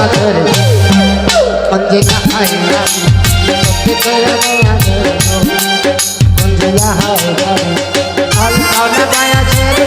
বাংলা ধরে কঞ্জিলা হাই রাবি সত্যি করে মায়া ধরে কঞ্জিলা হাই রাবি আল আলা মায়া ছেড়ে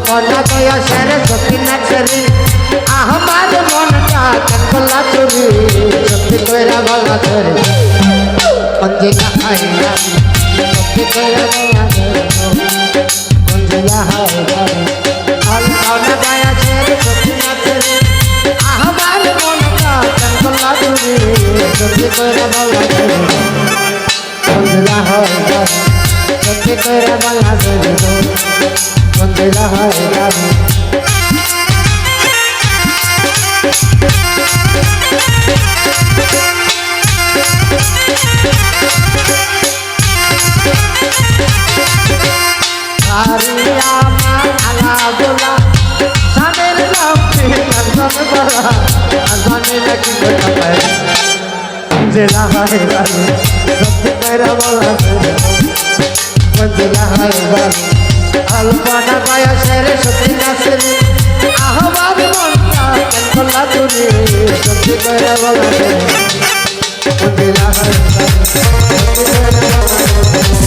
কলা গয়া সেরে সত্যি নাচরে আমার মনটা কলা চুরি সত্যি কইরা বাংলা ধরে কঞ্জিলা হাই রাবি সত্যি কইরা মায়া ধরে কঞ্জিলা হাই রাবি আল আলা মায়া ছেড়ে সত্যি নাচরে আমার মনটা কলা চুরি সত্যি কইরা বাংলা ধরে কঞ্জিলা হাই রাবি সত্যি কইরা বাংলা ধরে কঞ্জিলা হাই রাবি আলা বোলা সাদের লাভে কাঞ্চন বলা আজানে নাকি কথা পায় কঞ্জিলা হাই রাবি সত্যি কইরা বাংলা ধরে কঞ্জিলা হাই রাবি আলপনা পায়া সেরে সত্যি নাচরে আহবার মনটা কলা চুরি সত্যি কইরা বাংলা ধরে কঞ্জিলা হাই রাবি সত্যি কইরা বাংলা ধরে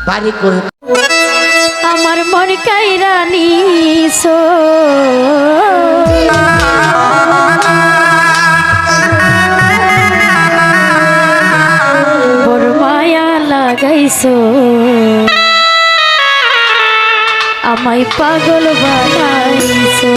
বাড়ি করে আমার মন কাইরা নিছো বড় মায়া লাগাইছো আমায় পাগল বানাইছো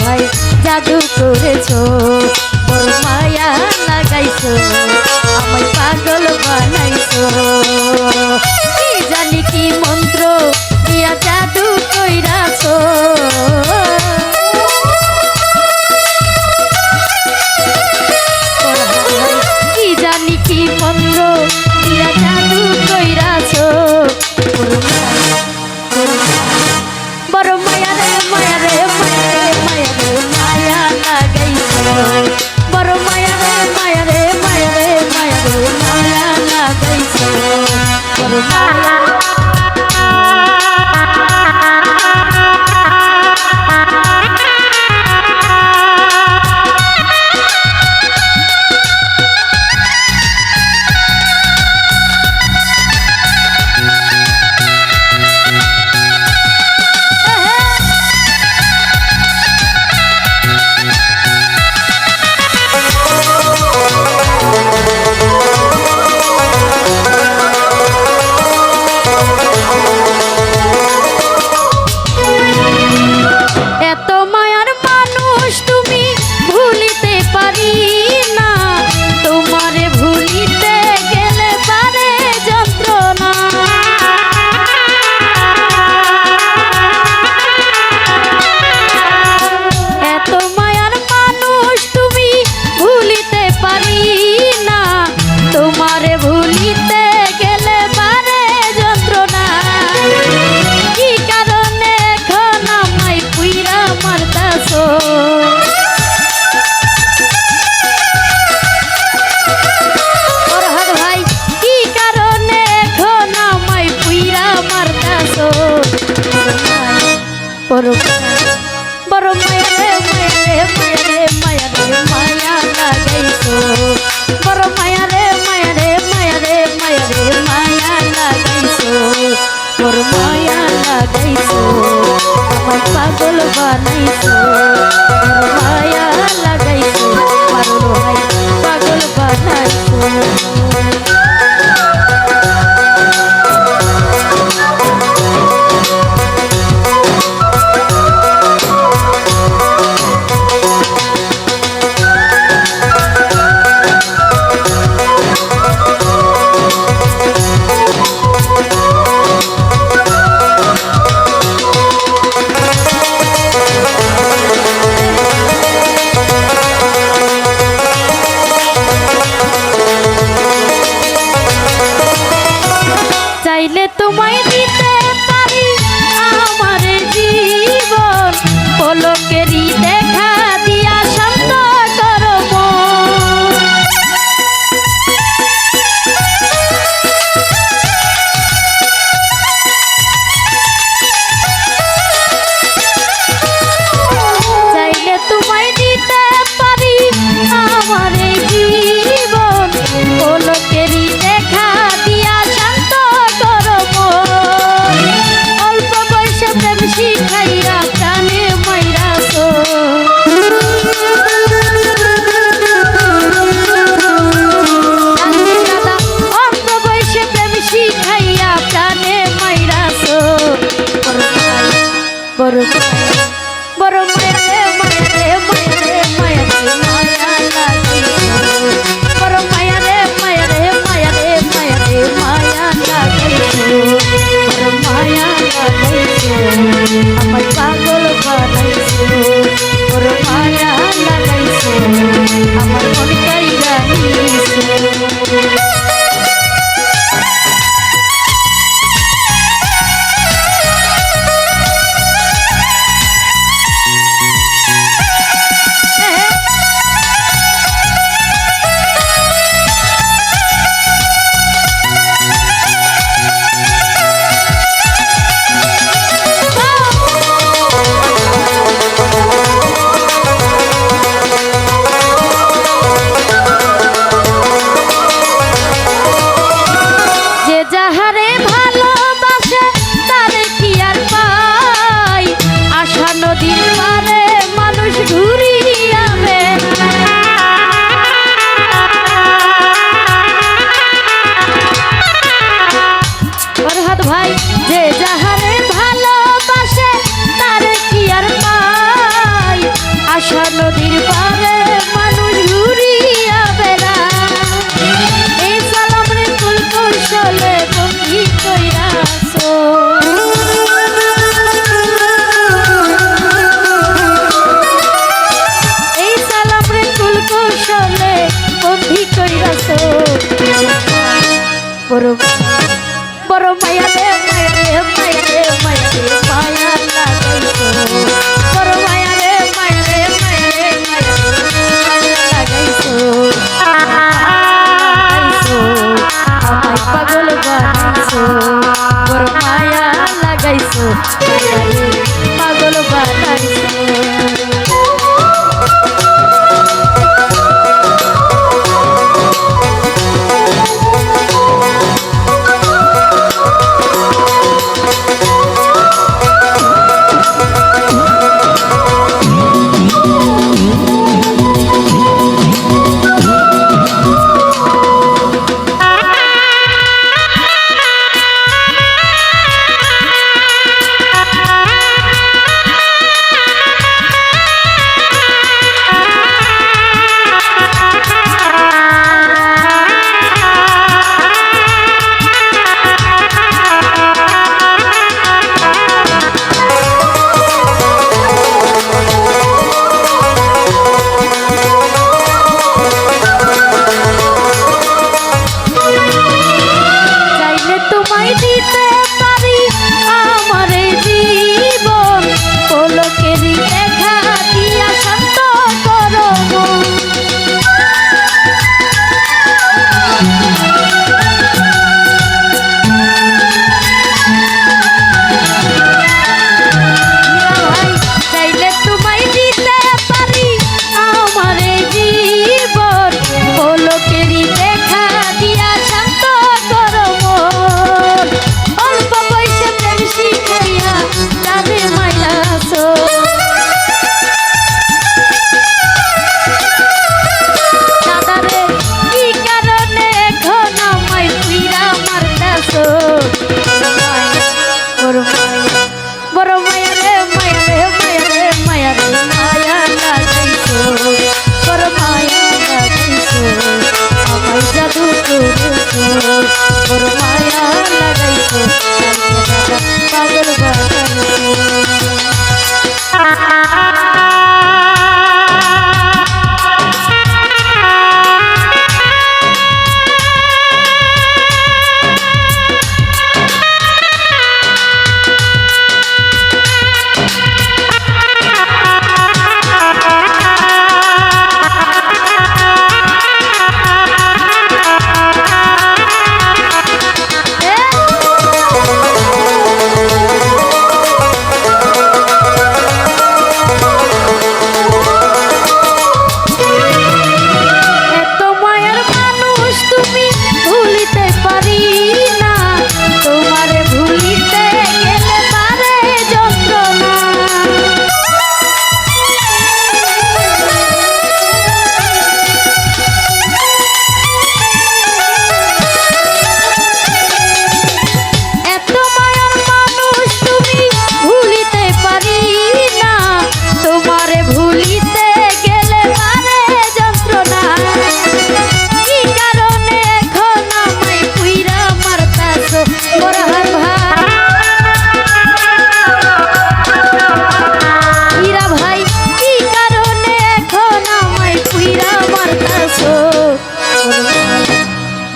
ভাই জাদু করেছো বড় মায়া লাগাইছো আমায় পাগল বানাইছো কি জানি কি মন্ত্র দিয়া জাদু কইরাছো কি জানি কি মন্ত্র দিয়া জাদু কইরাছো বড় মায়া রে মায়া রে মায়া রে মায়া লাগাইছো বড় মায়া রে মায়া রে মায়া রে মায়া রে মায়া লাগাইছো বড় মায়া বড় বড় মায়া রে মায়া রে মায়া রে মায়া রে মায়া লাগাইছো বড় মায়া রে মায়া রে মায়া রে মায়া রে মায়া লাগাইছো বড় মায়া লাগাইছো আমায় পাগল বানাইছো বড় মায়া লাগাইছো পাগল ভাই পাগল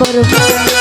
বড় মায়া